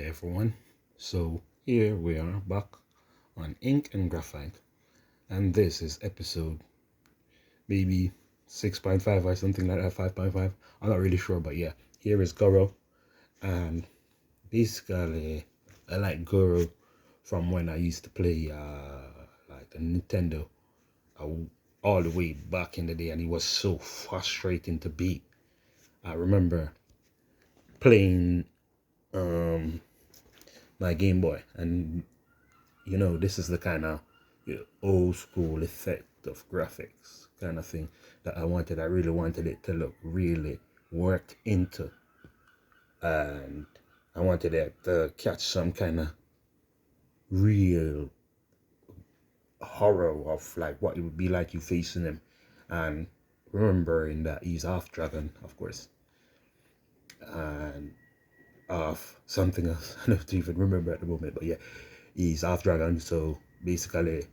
everyone. So here we are back on Ink and Graphite, and this is episode maybe 6.5 or something like that, 5.5. I'm not really sure, but yeah, here is GorO, and basically I like GorO from when I used to play like the Nintendo uh, all the way back in the day, and it was so frustrating to beat. I remember playing my Game Boy, and this is the kind of old school effect of graphics kind of thing that I wanted. I really wanted it to look really worked into, and I wanted it to catch some kind of real horror of like what it would be like you facing him, and remembering that he's half dragon, of course, and of something else I don't even remember at the moment, but yeah, he's half dragon, so basically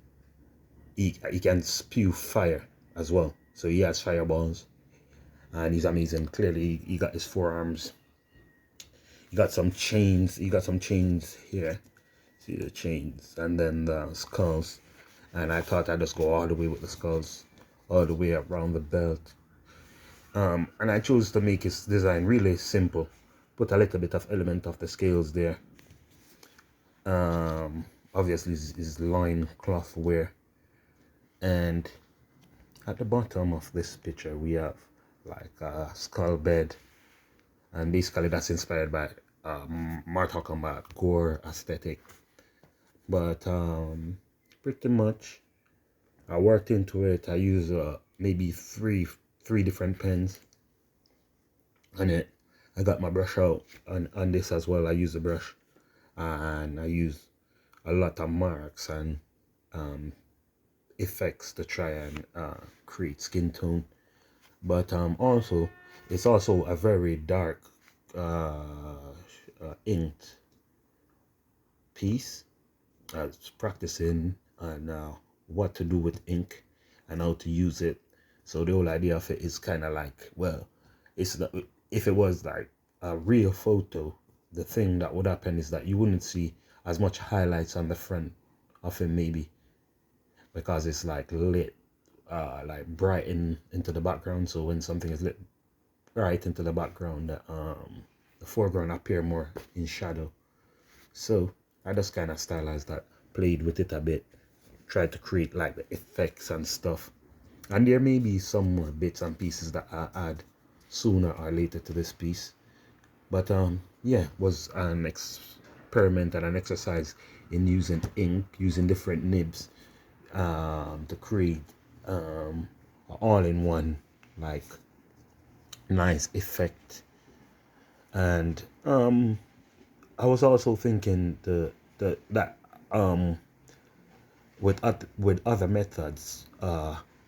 he can spew fire as well. So he has fireballs, and he's amazing. Clearly, he got his forearms. He got some chains. He got some chains here. See the chains, and then the skulls. And I thought I'd just go all the way with the skulls, all the way around the belt. And I chose to make his design really simple. Put a little bit of element of the scales there. Obviously his loin cloth wear. And at the bottom of this picture we have like a skull bed, and basically that's inspired by Mortal Kombat gore aesthetic. But pretty much I worked into it. I use maybe three different pens on it. I got my brush out on this as well. I use the brush, and I use a lot of marks and effects to try and create skin tone. But also it's also a very dark inked piece. I was practicing on what to do with ink and how to use it. So the whole idea of it is kind of like, well, it's the, if it was like a real photo, the thing that would happen is that you wouldn't see as much highlights on the front of it, maybe because it's like lit like bright into the background. So when something is lit right into the background, the foreground appear more in shadow. So I just kind of stylized that, played with it a bit, tried to create like the effects and stuff. And there may be some more bits and pieces that I add sooner or later to this piece. But yeah, was an experiment and an exercise in using ink, using different nibs to create all-in-one like nice effect. And I was also thinking that with other methods,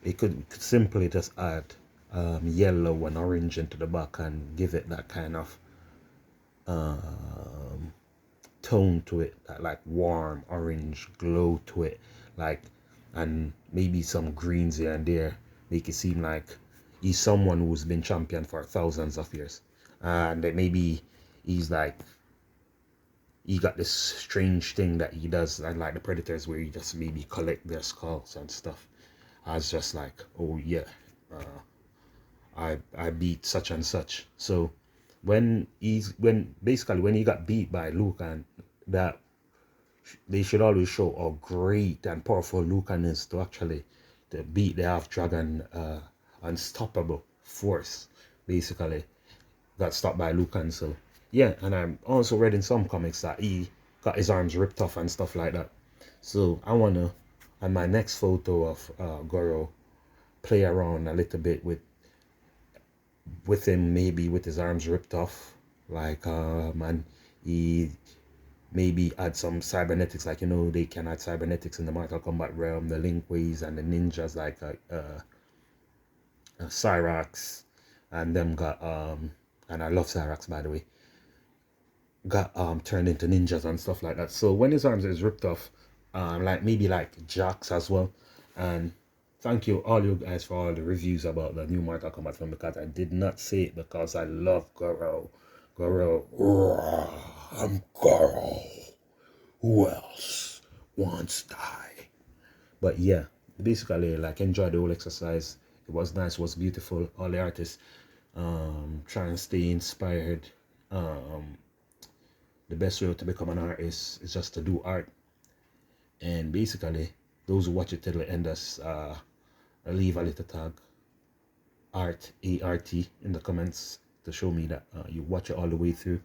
it could simply just add yellow and orange into the back and give it that kind of tone to it, that like warm orange glow to it, like, and maybe some greens here and there, make it seem like he's someone who's been champion for thousands of years, and that maybe he's like, he got this strange thing that he does, and like the Predators, where he just maybe collect their skulls and stuff as just like, oh yeah, I beat such and such. So when basically when he got beat by Luke, and that they should always show how great and powerful Lucan is to actually to beat the half dragon unstoppable force, basically got stopped by Lucan. So yeah, and I'm also read in some comics that he got his arms ripped off and stuff like that. So I wanna, on my next photo of GorO, play around a little bit with him, maybe with his arms ripped off, like man, he maybe add some cybernetics, like they can add cybernetics in the Mortal Kombat realm, the Linkways and the ninjas, like Cyrax, and them got and I love Cyrax, by the way, got turned into ninjas and stuff like that. So when his arms is ripped off, like maybe like Jax as well. And thank you all you guys for all the reviews about the new Mortal Kombat film, because I did not say it because I love GorO. GorO, I'm GorO. Who else wants die? But yeah, basically, like, enjoy the whole exercise. It was nice, it was beautiful. All the artists try and stay inspired. The best way to become an artist is just to do art. And basically, those who watch it till the end, leave a little tag, art, A-R-T, in the comments to show me that you watch it all the way through.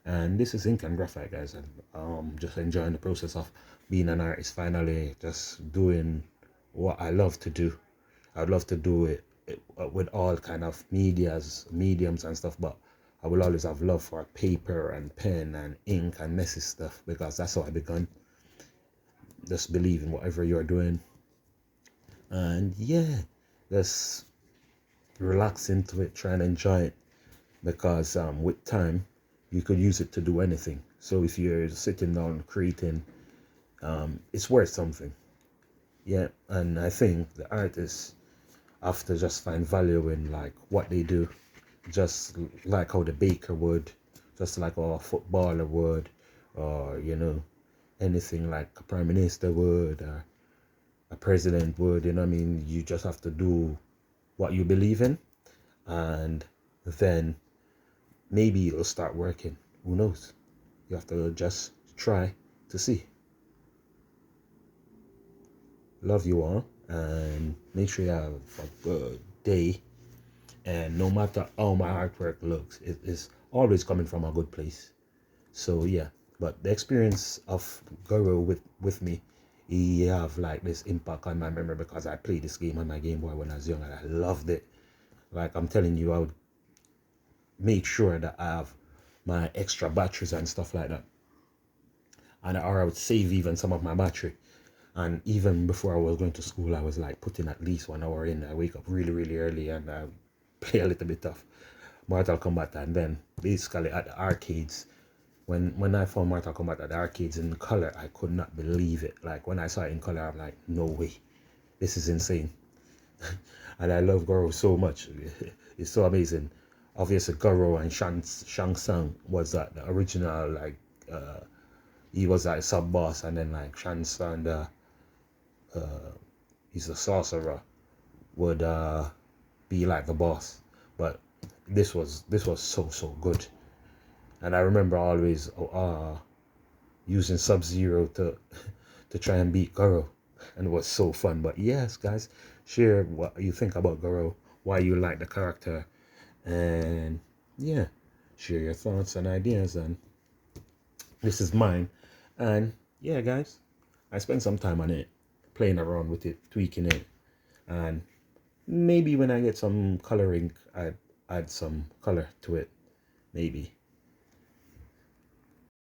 And this is Ink and GraphitE, guys, and just enjoying the process of being an artist, finally just doing what I love to do. I'd love to do it with all kind of mediums and stuff, but I will always have love for paper and pen and ink and messy stuff, because that's how I begun. Just believe in whatever you're doing, and yeah, just relax into it, try and enjoy it, because with time you could use it to do anything. So if you're sitting down creating, it's worth something. Yeah, and I think the artists have to just find value in like what they do, just like how the baker would, just like how a footballer would, or anything like a prime minister would, or a president would. You know what I mean? You just have to do what you believe in, and then maybe it'll start working. Who knows? You have to just try to see. Love you all, and make sure you have a good day. And no matter how my artwork looks, it is always coming from a good place. So yeah, but the experience of GorO with me, he have like this impact on my memory, because I played this game on my Game Boy when I was young, and I loved it. Like, I'm telling you, I would make sure that I have my extra batteries and stuff like that, and or I would save even some of my battery. And even before I was going to school, I was like putting at least 1 hour in. I wake up really, really early, and I play a little bit of Mortal Kombat. And then basically at the arcades, when I found Mortal Kombat at the arcades in color, I could not believe it. Like, when I saw it in color, I'm like, no way, this is insane. And I love GorO so much. It's so amazing. Obviously, GorO and Shang Tsung was the original, like, he was like sub boss, and then like Shang Tsung, he's a sorcerer, would be like the boss. But this was so good. And I remember always using Sub-Zero to try and beat GorO, and it was so fun. But yes, guys, share what you think about GorO, why you like the character, and yeah, share your thoughts and ideas. And this is mine. And yeah, guys, I spent some time on it, playing around with it, tweaking it, and maybe when I get some coloring, I add some color to it, maybe.